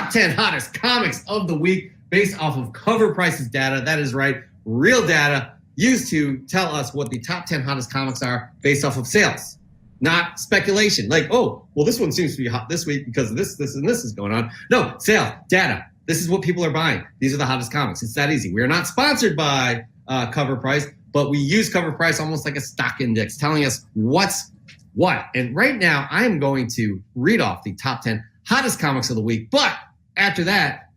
top 10 hottest comics of the week based off of Cover Price's data. That is right, real data used to tell us what the top 10 hottest comics are based off of sales, not speculation. Like, oh, well, this one seems to be hot this week because of this, and this is going on. No, sale, data. This is what people are buying. These are the hottest comics. It's that easy. We are not sponsored by Cover Price, but we use Cover Price almost like a stock index, telling us what's what. And right now, I am going to read off the top 10 hottest comics of the week. But after that,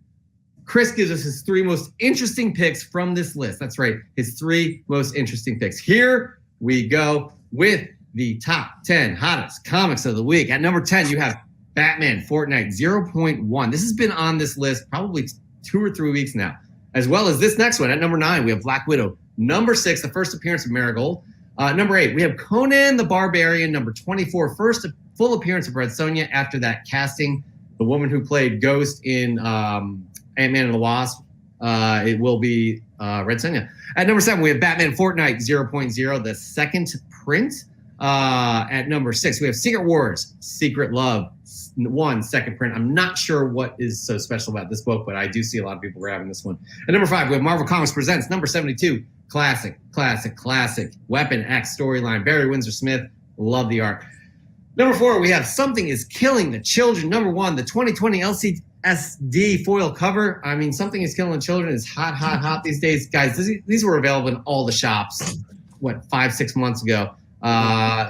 Chris gives us his 3 most interesting picks from this list. That's right, his 3 most interesting picks. Here we go with the top 10 hottest comics of the week. At number 10, you have Batman Fortnite 0.1. This has been on this list probably 2 or 3 weeks now, as well as this next one. At number 9, we have Black Widow. Number 6, the first appearance of Marigold. Number 8, we have Conan the Barbarian. Number 24, first full appearance of Red Sonja after that casting, the woman who played Ghost in Ant-Man and the Wasp. It will be Red Sonja. At number 7, we have Batman Fortnite 0.0, the second print. At number 6, we have Secret Wars, Secret Love 1, second print. I'm not sure what is so special about this book, but I do see a lot of people grabbing this one. At number 5, we have Marvel Comics Presents number 72, classic Weapon X storyline. Barry Windsor Smith, love the art. Number 4, we have Something is Killing the Children. Number 1, the 2020 LCSD foil cover. I mean, Something is Killing the Children is hot these days. Guys, these were available in all the shops, 5-6 months ago.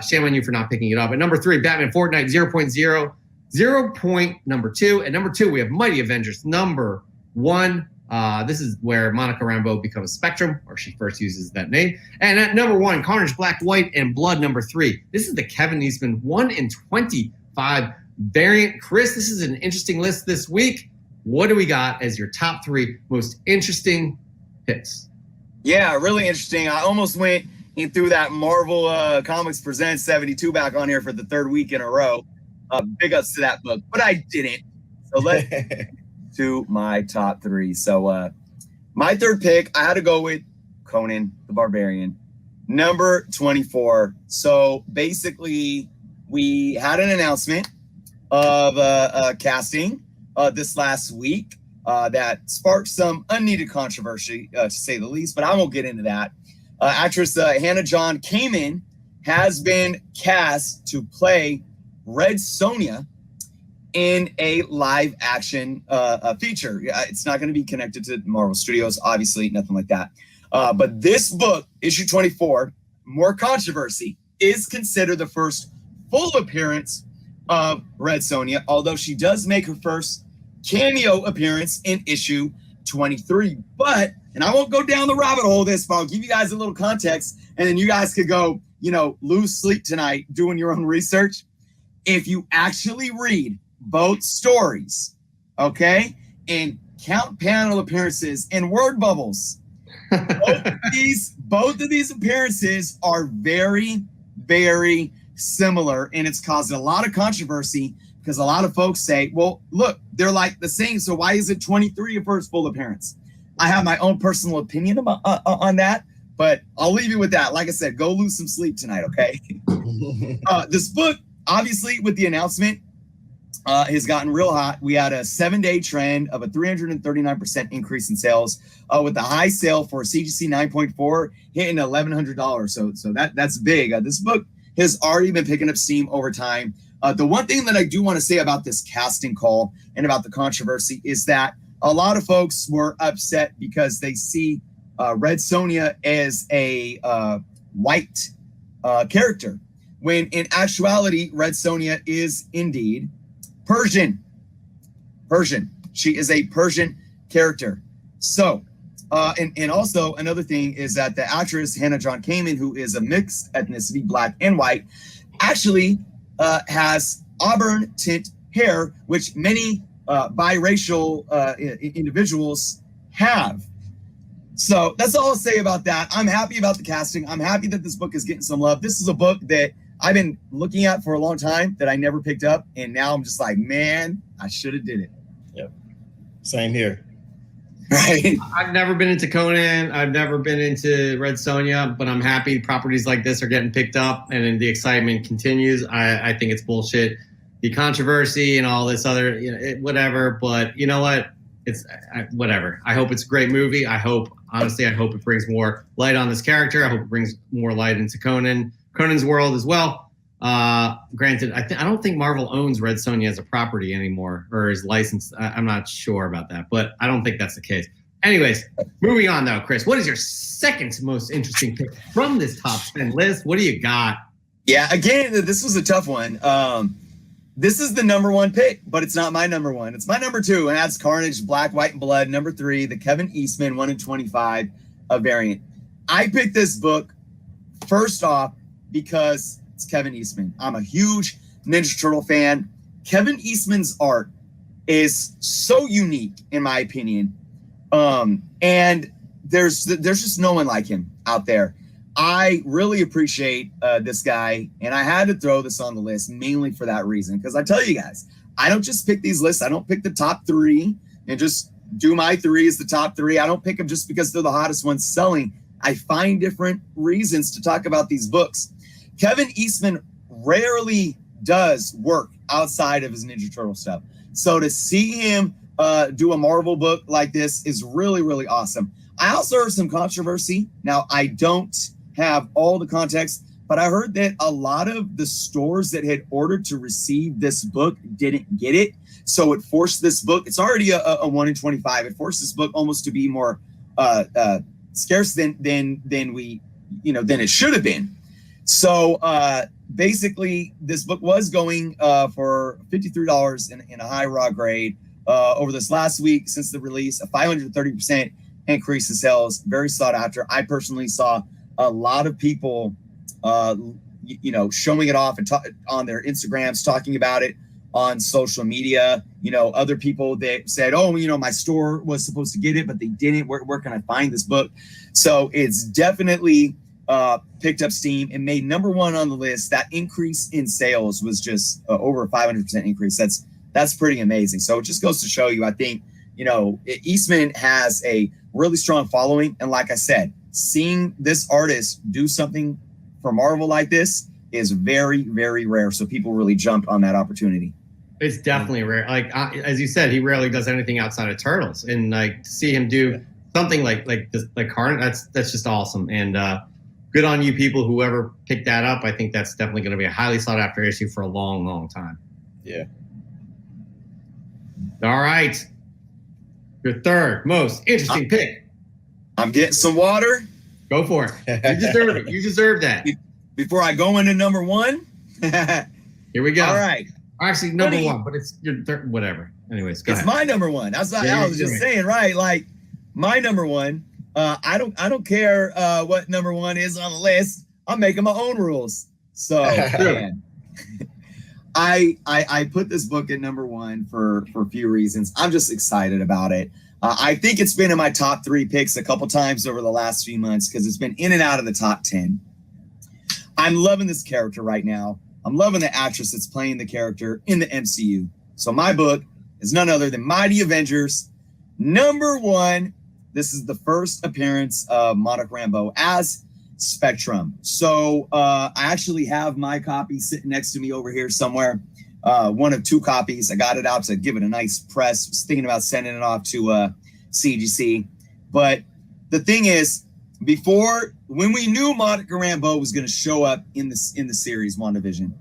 Shame on you for not picking it up. At number 3, Batman Fortnite 0.0. Number 2. At number 2, we have Mighty Avengers number 1. This is where Monica Rambeau becomes Spectrum, or she first uses that name. And at number 1, Carnage Black, White, and Blood number 3. This is the Kevin Eastman 1 in 25 variant. Chris, this is an interesting list this week. What do we got as your top 3 most interesting picks? Yeah, really interesting. I almost went and threw that Marvel Comics Presents 72 back on here for the 3rd week in a row. Big ups to that book, but I didn't. So let's to my top 3. So my 3rd pick, I had to go with Conan the Barbarian, number 24. So basically, we had an announcement of casting this last week that sparked some unneeded controversy, to say the least, but I won't get into that. Actress Hannah John Kamen has been cast to play Red Sonja in a live action feature. It's not going to be connected to Marvel Studios, obviously, nothing like that. But this book, issue 24, more controversy, is considered the first full appearance of Red Sonja, although she does make her first cameo appearance in issue 23. But, and I won't go down the rabbit hole of this, but I'll give you guys a little context, and then you guys could go, lose sleep tonight doing your own research. If you actually read both stories, okay, and count panel appearances and word bubbles, both of these appearances are very, very similar, and it's caused a lot of controversy because a lot of folks say, well, look, they're like the same, so why is it 23 a first full appearance? I have my own personal opinion about, on that, but I'll leave you with that. Like I said, go lose some sleep tonight, okay? This book, obviously, with the announcement, has gotten real hot. We had a 7-day trend of a 339% increase in sales, with the high sale for CGC 9.4 hitting $1,100. So that's big. This book has already been picking up steam over time. The one thing that I do want to say about this casting call and about the controversy is that a lot of folks were upset because they see Red Sonja as a white character, when in actuality, Red Sonja is indeed Persian. She is a Persian character. So, and also another thing is that the actress Hannah John Kamen, who is a mixed ethnicity, black and white, actually has auburn tint hair, which many biracial individuals have. So that's all I'll say about that. I'm happy about the casting. I'm happy that this book is getting some love. This is a book that I've been looking at for a long time that I never picked up. And now I'm just like, man, I should have did it. Yep. Same here. Right. I've never been into Conan. I've never been into Red Sonja, but I'm happy properties like this are getting picked up and then the excitement continues. I think it's bullshit. the controversy and all this other, whatever. But you know what? It's whatever. I hope it's a great movie. Honestly, I hope it brings more light on this character. I hope it brings more light into Conan's world as well. Granted, I don't think Marvel owns Red Sonja as a property anymore, or is licensed. I'm not sure about that, but I don't think that's the case. Anyways, moving on though, Chris, what is your second most interesting pick from this top 10 list? What do you got? Yeah, again, this was a tough one. This is the number one pick, but it's not my number one. It's my number two, and that's Carnage, Black, White, and Blood. Number three, the Kevin Eastman 1 in 25 variant. I picked this book first off because it's Kevin Eastman. I'm a huge Ninja Turtle fan. Kevin Eastman's art is so unique, in my opinion. And there's just no one like him out there. I really appreciate this guy, and I had to throw this on the list mainly for that reason. Because I tell you guys, I don't just pick these lists. I don't pick the top three and just do my three as the top three. I don't pick them just because they're the hottest ones selling. I find different reasons to talk about these books. Kevin Eastman rarely does work outside of his Ninja Turtle stuff. So to see him do a Marvel book like this is really, really awesome. I also heard some controversy. Now, I don't have all the context, but I heard that a lot of the stores that had ordered to receive this book didn't get it. So it forced this book. It's already a 1 in 25. It forced this book almost to be more scarce than it should have been. So basically, this book was going for $53 in a high raw grade. Over this last week since the release, a 530% increase in sales, very sought after. I personally saw a lot of people, showing it off and on their Instagrams, talking about it on social media. Other people that said, "Oh, my store was supposed to get it, but they didn't. Where can I find this book?" So it's definitely picked up steam and made number one on the list. That increase in sales was just over a 500% increase. That's pretty amazing. So it just goes to show you, I think, Eastman has a really strong following. And like I said, seeing this artist do something for Marvel like this is very, very rare. So people really jumped on that opportunity. It's definitely rare. Like, as you said, he rarely does anything outside of Turtles. And like to see him do something like this, like Carnage, that's just awesome. And good on you people, whoever picked that up. I think that's definitely going to be a highly sought after issue for a long, long time. Yeah. All right. Your third most interesting pick. I'm getting some water. Go for it. You deserve it. You deserve that. Before I go into number one. Here we go. All right. Actually, number one, but it's your third, whatever. Anyways, go ahead. It's my number one. That's what I was just saying, right? Like my number one. I don't care what number one is on the list. I'm making my own rules. So man, I put this book at number one for a few reasons. I'm just excited about it. I think it's been in my top 3 picks a couple times over the last few months because it's been in and out of the top 10. I'm loving this character right now. I'm loving the actress that's playing the character in the MCU. So my book is none other than Mighty Avengers number one. This is the first appearance of Monica Rambeau as Spectrum. So I actually have my copy sitting next to me over here somewhere. One of 2 copies. I got it out to give it a nice press. Was thinking about sending it off to CGC. But the thing is, when we knew Monica Rambeau was going to show up in the series WandaVision,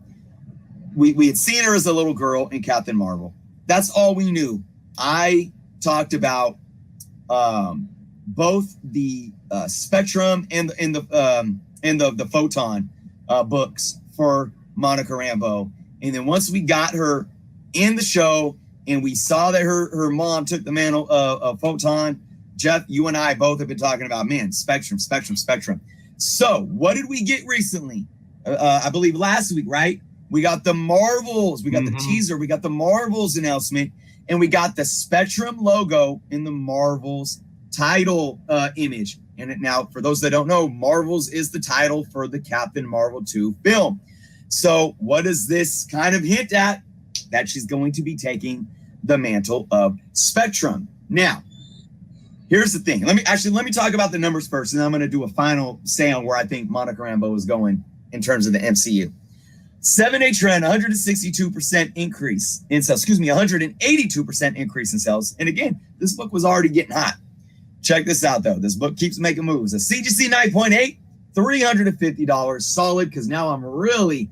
we had seen her as a little girl in Captain Marvel. That's all we knew. I talked about both the Spectrum and the Photon books for Monica Rambeau. And then once we got her in the show and we saw that her mom took the mantle of Photon, Jeff, you and I both have been talking about, man, Spectrum. So what did we get recently? I believe last week, right? We got the Marvels. We got the teaser. We got the Marvels announcement. And we got the Spectrum logo in the Marvels title image. And now, for those that don't know, Marvels is the title for the Captain Marvel 2 film. So what does this kind of hint at? That she's going to be taking the mantle of Spectrum. Now, here's the thing. Let me talk about the numbers first, and then I'm going to do a final say on where I think Monica Rambeau is going in terms of the MCU. 7-day trend, 162% increase in sales. 182% increase in sales. And again, this book was already getting hot. Check this out, though. This book keeps making moves. A CGC 9.8, $350. Solid, because now I'm really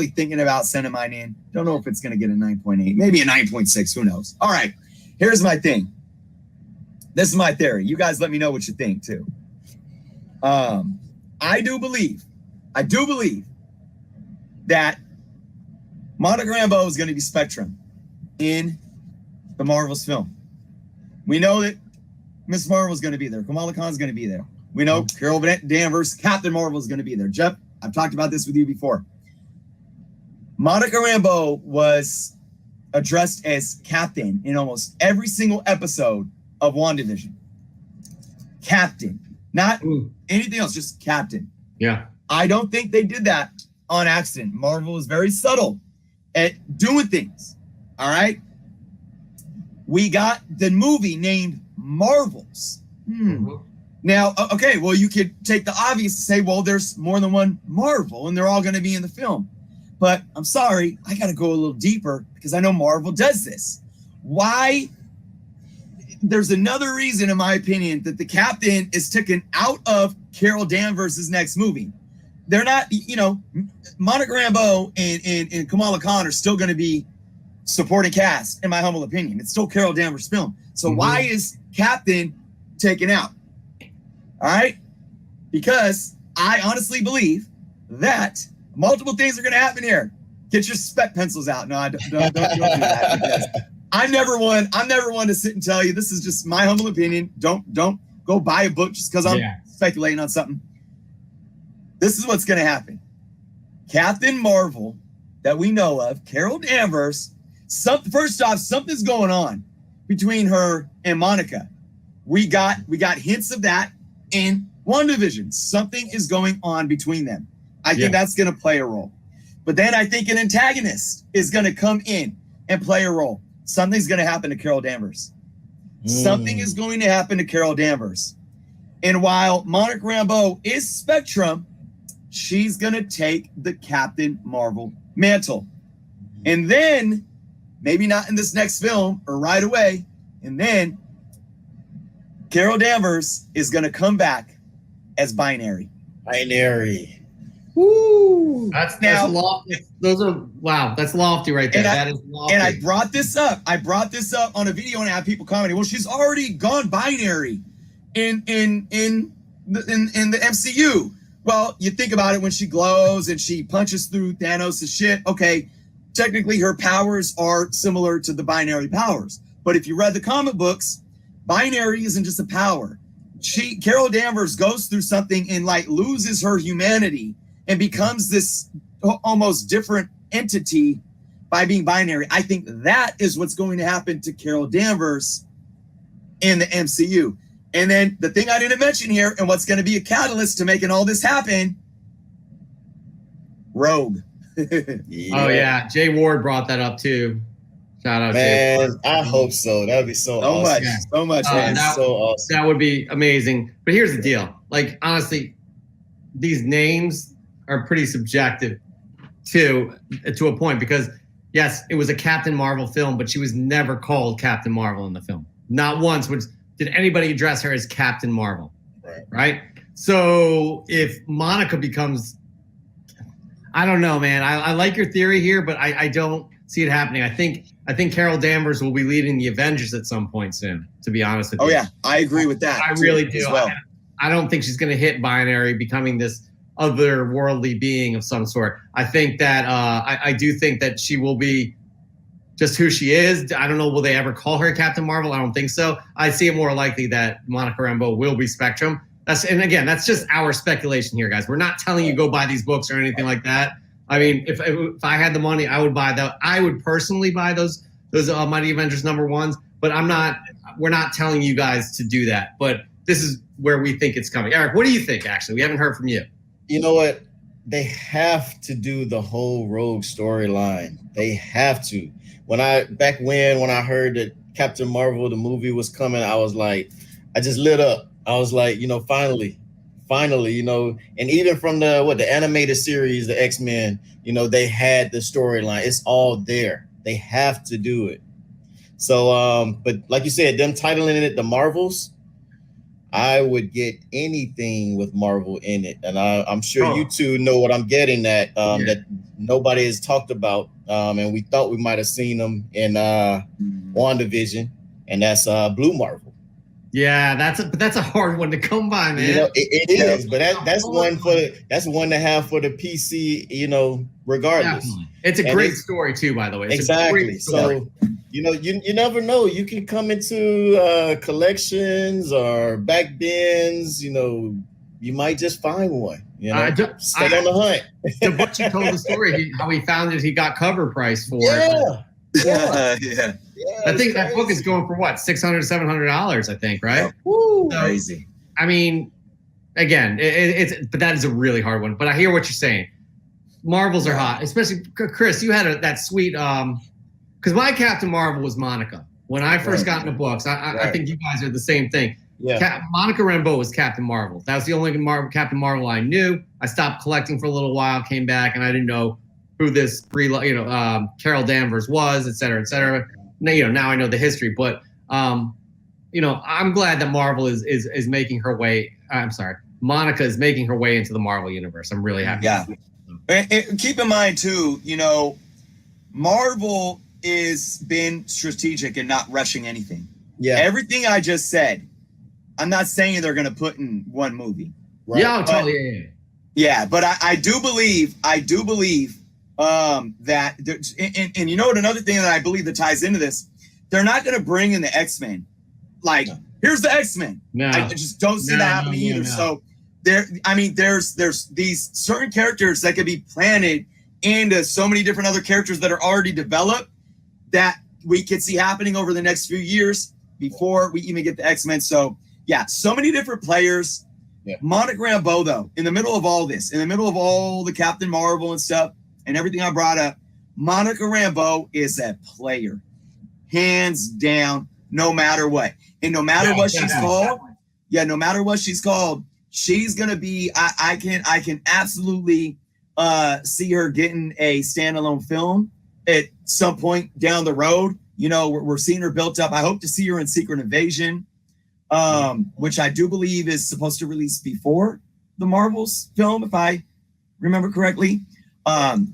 thinking about sending mine in. Don't know if it's going to get a 9.8. Maybe a 9.6. Who knows? All right. Here's my thing. This is my theory. You guys let me know what you think, too. I do believe that Monica Rambeau is going to be Spectrum in the Marvel's film. We know that Miss Marvel is going to be there. Kamala Khan is going to be there. We know Carol Danvers, Captain Marvel is going to be there. Jeff, I've talked about this with you before. Monica Rambeau was addressed as Captain in almost every single episode of WandaVision. Captain, not anything else, just Captain. Yeah. I don't think they did that on accident. Marvel is very subtle at doing things. All right. We got the movie named Marvels. Now, okay, well, you could take the obvious to say, well, there's more than one Marvel and they're all going to be in the film. But I'm sorry, I got to go a little deeper because I know Marvel does this. Why? There's another reason, in my opinion, that the Captain is taken out of Carol Danvers' next movie. They're not, Monica Rambeau and Kamala Khan are still going to be supporting cast, in my humble opinion. It's still Carol Danvers' film. So why is Captain taken out? All right? Because I honestly believe that multiple things are going to happen here. Get your spec pencils out. No, don't do that. Because I'm never one to sit and tell you. This is just my humble opinion. Don't go buy a book just because I'm speculating on something. This is what's going to happen. Captain Marvel that we know of, Carol Danvers, first off, something's going on between her and Monica. We got hints of that in WandaVision. Something is going on between them. I think that's going to play a role. But then I think an antagonist is going to come in and play a role. Something's going to happen to Carol Danvers. Something is going to happen to Carol Danvers. And while Monica Rambeau is Spectrum, she's going to take the Captain Marvel mantle. And then, maybe not in this next film or right away, and then Carol Danvers is going to come back as Binary. Woo! That's lofty. That's lofty right there. That is lofty. And I brought this up on a video and I have people commenting, well, she's already gone binary in the MCU. Well, you think about it when she glows and she punches through Thanos' shit. Okay, technically her powers are similar to the binary powers. But if you read the comic books, binary isn't just a power. Carol Danvers goes through something and loses her humanity and becomes this almost different entity by being binary. I think that is what's going to happen to Carol Danvers in the MCU. And then the thing I didn't mention here, and what's going to be a catalyst to making all this happen, Rogue. Oh yeah, Jay Ward brought that up too. Shout out, man. Jay Ward. I hope so. That would be so awesome. So much, man. So awesome. That would be amazing. But here's the deal: honestly, these names are pretty subjective to a point because yes, it was a Captain Marvel film, but she was never called Captain Marvel in the film. Not once did anybody address her as Captain Marvel. Right? So if Monica becomes, I don't know, man. I like your theory here, but I don't see it happening. I think Carol Danvers will be leading the Avengers at some point soon, to be honest with you. Oh yeah, I agree with that. I really do. Well. I don't think she's going to hit binary, becoming this otherworldly being of some sort. I think that I do think that she will be just who she is. I don't know, will they ever call her Captain Marvel? I don't think so. I see it more likely that Monica Rambeau will be Spectrum. And again, that's just our speculation here, guys. We're not telling you go buy these books or anything like that. I mean, if I had the money, I would buy that. I would personally buy those Mighty Avengers #1s, but we're not telling you guys to do that. But this is where we think it's coming. Eric, what do you think, actually? We haven't heard from you. You know what? They have to do the whole Rogue storyline. They have to. When I heard that Captain Marvel, the movie was coming, I was like, I just lit up. I was like, finally finally, you know, and even from the animated series, the X-Men, you know, they had the storyline. It's all there. They have to do it. So, but like you said, them titling it the Marvels, I would get anything with Marvel in it. And I'm sure you two know what I'm getting at, that nobody has talked about. And we thought we might have seen them in WandaVision, and that's Blue Marvel. Yeah, that's a hard one to come by, man. You know, it is, but that's one to have for the PC, you know, regardless. Definitely. It's a great story too, by the way. It's exactly. So, you know, you never know. You can come into collections or back bins, you know, you might just find one. You know, stay on the hunt. The Butchie told the story, how he found it, he got cover price for it. Yeah. I think that book is going for what, $600, $700, I think, right? Woo, so, crazy. I mean, again, but that is a really hard one. But I hear what you're saying. Marvels are hot, especially Chris. You had that sweet, because my Captain Marvel was Monica when I first got into books. I think you guys are the same thing. Yeah. Monica Rambeau was Captain Marvel. That was the only Captain Marvel I knew. I stopped collecting for a little while, came back, and I didn't know who this Carol Danvers was, et cetera, et cetera. Now, you know, now I know the history, but you know, I'm glad that Marvel is making her way. I'm sorry, Monica is making her way into the Marvel universe. I'm really happy. Yeah. And keep in mind too, you know, Marvel is been strategic and not rushing anything. Yeah. Everything I just said, I'm not saying they're going to put in one movie. Right? Yeah, totally. Yeah, but I do believe that and you know what, another thing that I believe that ties into this, they're not going to bring in the X-Men. Like, here's the X-Men. No. I just don't see that happening either. So there's these certain characters that could be planted into so many different other characters that are already developed that we could see happening over the next few years before we even get the X-Men. So yeah, so many different players. Yeah. Monica Rambeau, though, in the middle of all this, in the middle of all the Captain Marvel and stuff and everything I brought up, Monica Rambeau is a player, hands down, no matter what. And no matter what she's called, no matter what she's called, she's gonna be. I can absolutely see her getting a standalone film at some point down the road. You know, we're seeing her built up. I hope to see her in Secret Invasion, which I do believe is supposed to release before the Marvels film, if I remember correctly.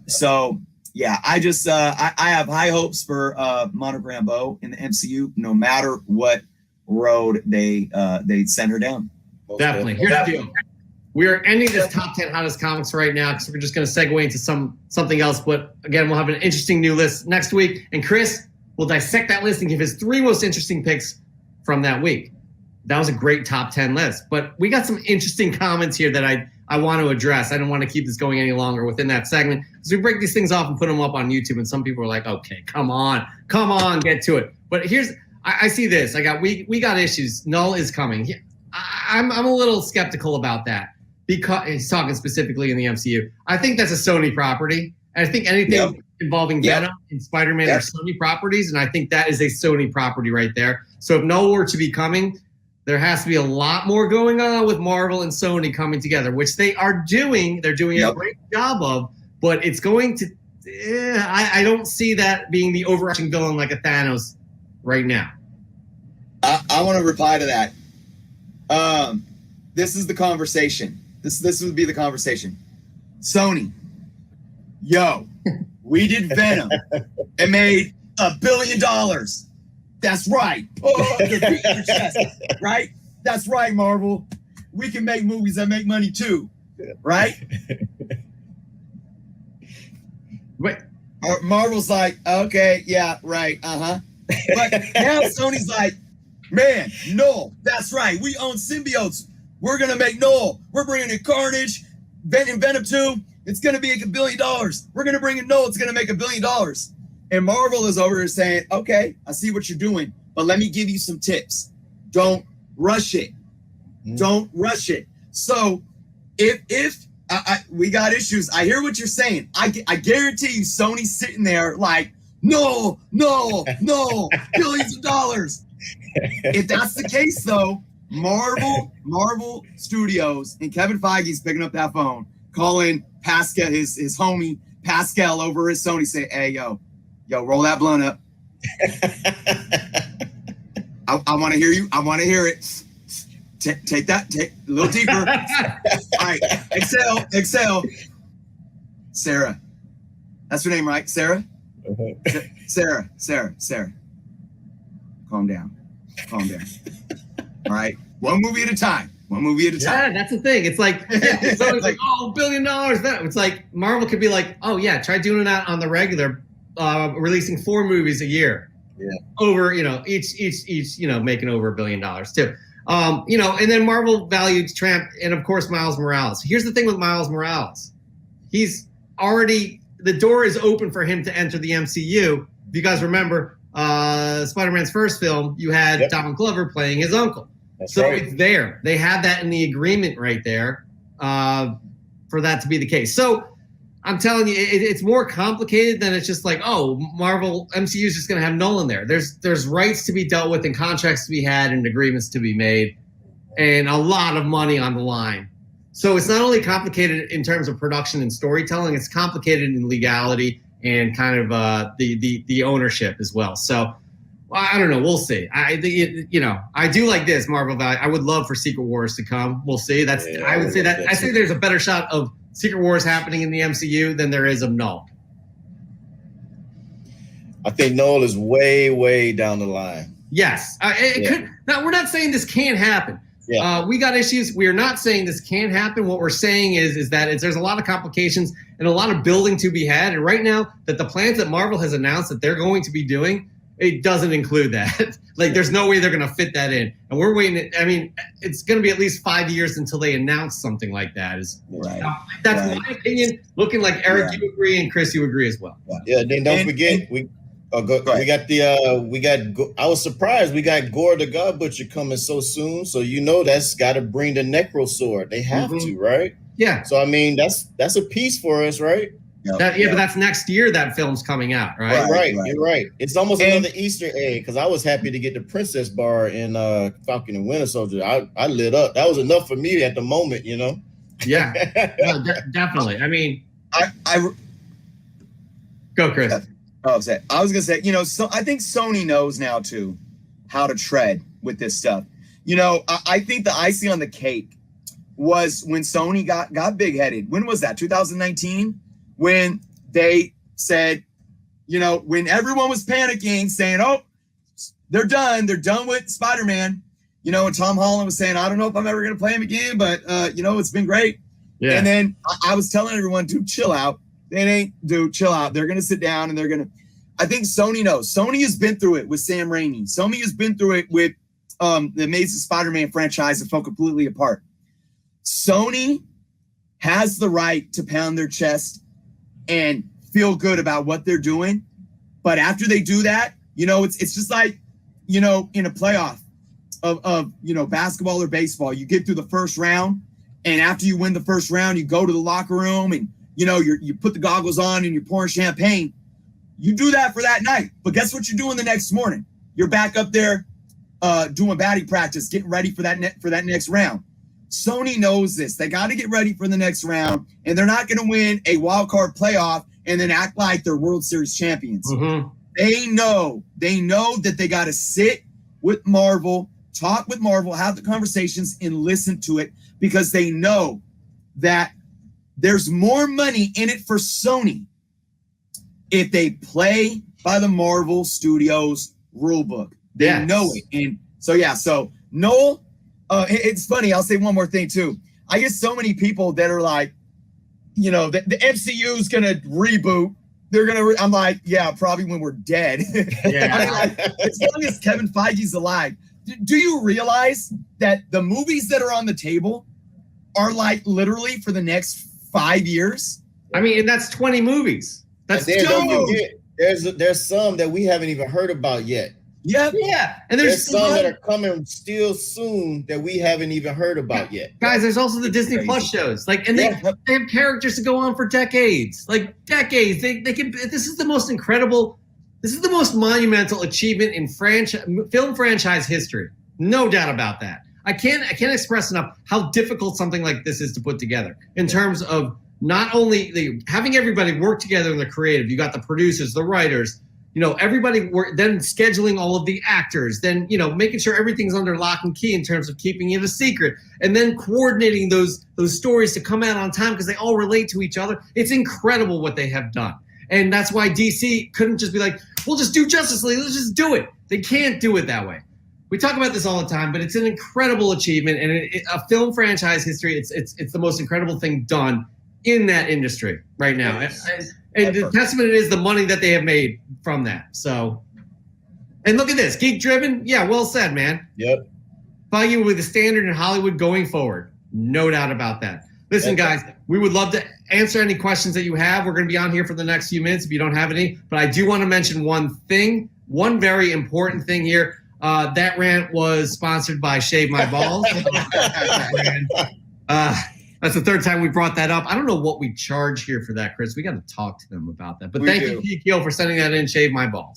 So yeah, I just I have high hopes for Monica Rambeau in the MCU, no matter what road they send her down. Definitely. Here's the deal. We are ending this top 10 hottest comics right now because we're just going to segue into something else. But again, we'll have an interesting new list next week. And Chris will dissect that list and give his 3 most interesting picks from that week. That was a great top 10 list. But we got some interesting comments here that I want to address. I don't want to keep this going any longer within that segment because we break these things off and put them up on YouTube. And some people are like, okay, come on, get to it. But I see this. We got issues. Null is coming. I'm a little skeptical about that. Because he's talking specifically in the MCU. I think that's a Sony property. And I think anything involving Venom and Spider-Man are Sony properties. And I think that is a Sony property right there. So if Null were to be coming, there has to be a lot more going on with Marvel and Sony coming together, which they are doing. They're doing a great job of. But it's going to I don't see that being the overarching villain like a Thanos right now. I want to reply to that. This is the conversation. This would be the conversation. Sony, we did Venom and made $1 billion. That's right. Oh, your chest, right? That's right, Marvel. We can make movies that make money too, right? Wait. Marvel's like, okay, yeah, right, But now Sony's like, man, no, that's right. We own symbiotes. We're going to make Null. We're bringing in Carnage. Venom 2, it's going to be $1 billion. We're going to bring in Null. It's going to make $1 billion. And Marvel is over here saying, okay, I see what you're doing, but let me give you some tips. Don't rush it. Don't rush it. So if we got issues, I hear what you're saying. I guarantee you Sony's sitting there like, no, billions of dollars. If that's the case, though, Marvel Studios, and Kevin Feige's picking up that phone, calling Pascal, his homie Pascal over at Sony, say, "Hey, yo, roll that blunt up. I want to hear you. I want to hear it. Take a little deeper. All right, exhale. Sarah, that's her name, right? Sarah. Sarah. Calm down. All right, one movie at a time. Yeah, that's the thing. It's like, it's always like, oh, $1 billion. That it's like Marvel could be like, oh yeah, try doing that on the regular, releasing 4 movies a year. Yeah. Over, each, making over $1 billion too. And then Marvel valued Tramp and of course Miles Morales. Here's the thing with Miles Morales. He's already, the door is open for him to enter the MCU. If you guys remember Spider-Man's first film, you had Donald Glover playing his uncle. That's so right. It's there. They have that in the agreement right there for that to be the case. So I'm telling you, it's more complicated than it's just like, oh, Marvel MCU is just going to have Nolan there. There's rights to be dealt with and contracts to be had and agreements to be made and a lot of money on the line. So it's not only complicated in terms of production and storytelling, it's complicated in legality and kind of the ownership as well. So I don't know. We'll see. I do like this Marvel value. I would love for Secret Wars to come. We'll see. I think there's a better shot of Secret Wars happening in the MCU than there is of Null. I think Null is way, way down the line. Yes. Could. Now, we're not saying this can't happen. Yeah. We got issues. We are not saying this can't happen. What we're saying is that there's a lot of complications and a lot of building to be had. And right now, that the plans that Marvel has announced that they're going to be doing, it doesn't include that. Like, there's no way they're going to fit that in. And we're waiting. It's going to be at least 5 years until they announce something like that. That's my opinion. Looking like Eric, you agree, and Chris, you agree as well. Yeah. Then don't forget, I was surprised we got Gore the God Butcher coming so soon. So that's got to bring the Necro Sword. They have to, right? Yeah. So that's a piece for us, right? But that's next year that film's coming out, right? Right. You're right. It's almost another Easter egg because I was happy to get the Princess Bar in Falcon and Winter Soldier. I lit up. That was enough for me at the moment, Yeah, no, definitely. I go, Chris. I was gonna say, so I think Sony knows now too how to tread with this stuff. I think the icing on the cake was when Sony got big headed. When was that? 2019. When they said, when everyone was panicking, saying, "Oh, they're done with Spider-Man," and Tom Holland was saying, "I don't know if I'm ever going to play him again, but it's been great." Yeah. And then I was telling everyone, "Dude, chill out. Chill out. They're going to sit down and they're going to." I think Sony knows. Sony has been through it with Sam Raimi. Sony has been through it with the Amazing Spider-Man franchise that fell completely apart. Sony has the right to pound their chest and feel good about what they're doing. But after they do that, it's just like, in a playoff of basketball or baseball, you get through the first round. And after you win the first round, you go to the locker room and, you put the goggles on and you're pouring champagne. You do that for that night. But guess what you're doing the next morning? You're back up there doing batting practice, getting ready for that next round. Sony knows this. They got to get ready for the next round, and they're not going to win a wild card playoff and then act like they're World Series champions. Mm-hmm. They know that they got to sit with Marvel, talk with Marvel, have the conversations, and listen to it because they know that there's more money in it for Sony if they play by the Marvel Studios rulebook. They know it. And so Noel, it's funny. I'll say one more thing too. I get so many people that are like, the MCU is going to reboot. They're going to, I'm like, yeah, probably when we're dead. Yeah. As long as Kevin Feige's alive. Do you realize that the movies that are on the table are like literally for the next 5 years? And that's 20 movies. That's don't forget, there's some that we haven't even heard about yet. Yeah. And there's some that are coming still soon that we haven't even heard about yet. Guys, there's also the Disney Plus shows. They have characters to go on for decades. Like decades. They can. This is the most incredible. This is the most monumental achievement in film franchise history. No doubt about that. I can't express enough how difficult something like this is to put together in terms of not only having everybody work together in the creative. You got the producers, the writers, everybody then scheduling all of the actors, then, making sure everything's under lock and key in terms of keeping it a secret, and then coordinating those stories to come out on time because they all relate to each other. It's incredible what they have done. And that's why DC couldn't just be like, we'll just do Justice League. Let's just do it. They can't do it that way. We talk about this all the time, but it's an incredible achievement, and a film franchise history. It's the most incredible thing done in that industry right now. And the testament is the money that they have made from that. So, and look at this, geek driven. Yeah, well said, man. Yep. Feige with the standard in Hollywood going forward. No doubt about that. Listen, guys, we would love to answer any questions that you have. We're going to be on here for the next few minutes if you don't have any. But I do want to mention one very important thing here. That rant was sponsored by Shave My Balls. That's the third time we brought that up. I don't know what we charge here for that, Chris. We got to talk to them about that. But thank you, PKO, for sending that in, Shave My Balls.